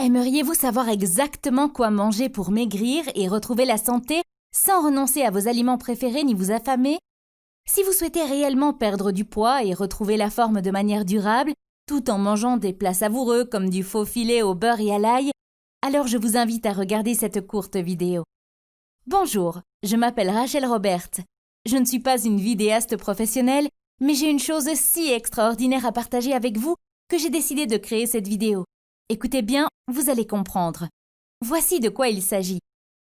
Aimeriez-vous savoir exactement quoi manger pour maigrir et retrouver la santé sans renoncer à vos aliments préférés ni vous affamer? Si vous souhaitez réellement perdre du poids et retrouver la forme de manière durable, tout en mangeant des plats savoureux comme du faux filet au beurre et à l'ail, alors je vous invite à regarder cette courte vidéo. Bonjour, je m'appelle Rachel Robert. Je ne suis pas une vidéaste professionnelle, mais j'ai une chose si extraordinaire à partager avec vous que j'ai décidé de créer cette vidéo. Écoutez bien, vous allez comprendre. Voici de quoi il s'agit.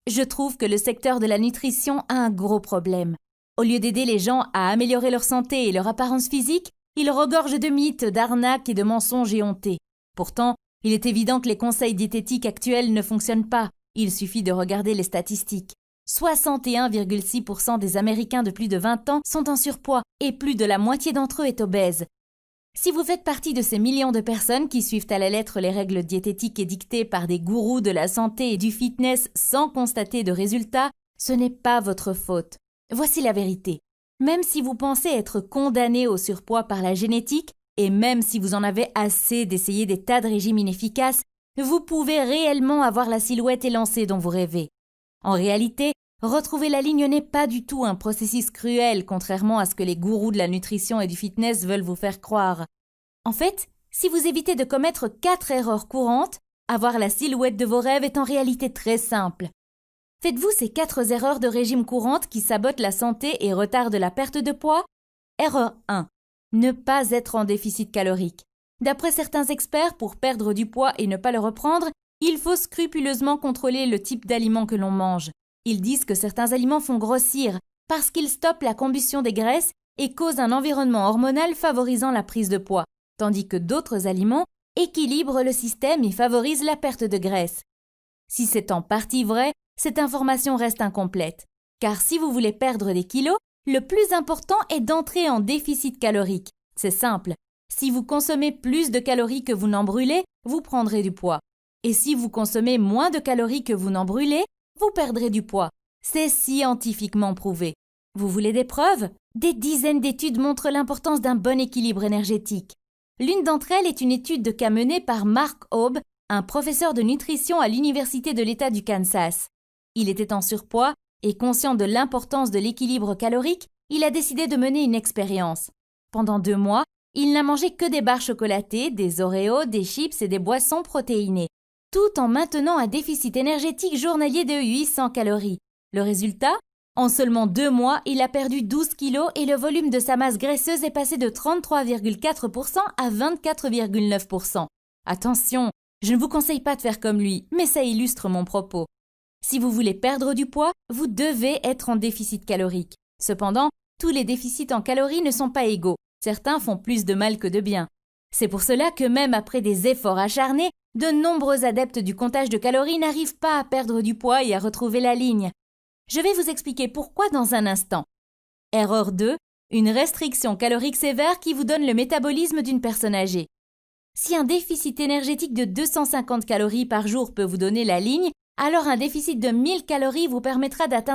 Je trouve que le secteur de la nutrition a un gros problème. Au lieu d'aider les gens à améliorer leur santé et leur apparence physique, il regorge de mythes, d'arnaques et de mensonges éhontés. Pourtant, il est évident que les conseils diététiques actuels ne fonctionnent pas. Il suffit de regarder les statistiques. 61,6% des Américains de plus de 20 ans sont en surpoids et plus de la moitié d'entre eux est obèse. Si vous faites partie de ces millions de personnes qui suivent à la lettre les règles diététiques édictées par des gourous de la santé et du fitness sans constater de résultats, ce n'est pas votre faute. Voici la vérité. Même si vous pensez être condamné au surpoids par la génétique, et même si vous en avez assez d'essayer des tas de régimes inefficaces, vous pouvez réellement avoir la silhouette élancée dont vous rêvez. En réalité, retrouver la ligne n'est pas du tout un processus cruel, contrairement à ce que les gourous de la nutrition et du fitness veulent vous faire croire. En fait, si vous évitez de commettre 4 erreurs courantes, avoir la silhouette de vos rêves est en réalité très simple. Faites-vous ces 4 erreurs de régime courantes qui sabotent la santé et retardent la perte de poids? Erreur 1. Ne pas être en déficit calorique. D'après certains experts, pour perdre du poids et ne pas le reprendre, il faut scrupuleusement contrôler le type d'aliments que l'on mange. Ils disent que certains aliments font grossir parce qu'ils stoppent la combustion des graisses et causent un environnement hormonal favorisant la prise de poids, tandis que d'autres aliments équilibrent le système et favorisent la perte de graisse. Si c'est en partie vrai, cette information reste incomplète, car si vous voulez perdre des kilos, le plus important est d'entrer en déficit calorique. C'est simple, si vous consommez plus de calories que vous n'en brûlez, vous prendrez du poids. Et si vous consommez moins de calories que vous n'en brûlez, vous perdrez du poids. C'est scientifiquement prouvé. Vous voulez des preuves? Des dizaines d'études montrent l'importance d'un bon équilibre énergétique. L'une d'entre elles est une étude qu'a menée par Mark Aube, un professeur de nutrition à l'Université de l'État du Kansas. Il était en surpoids et conscient de l'importance de l'équilibre calorique, il a décidé de mener une expérience. Pendant 2 mois, il n'a mangé que des barres chocolatées, des Oreos, des chips et des boissons protéinées, tout en maintenant un déficit énergétique journalier de 800 calories. Le résultat? En seulement 2 mois, il a perdu 12 kilos et le volume de sa masse graisseuse est passé de 33,4% à 24,9%. Attention, je ne vous conseille pas de faire comme lui, mais ça illustre mon propos. Si vous voulez perdre du poids, vous devez être en déficit calorique. Cependant, tous les déficits en calories ne sont pas égaux. Certains font plus de mal que de bien. C'est pour cela que même après des efforts acharnés, de nombreux adeptes du comptage de calories n'arrivent pas à perdre du poids et à retrouver la ligne. Je vais vous expliquer pourquoi dans un instant. Erreur 2. Une restriction calorique sévère qui vous donne le métabolisme d'une personne âgée. Si un déficit énergétique de 250 calories par jour peut vous donner la ligne, alors un déficit de 1000 calories vous permettra d'atteindre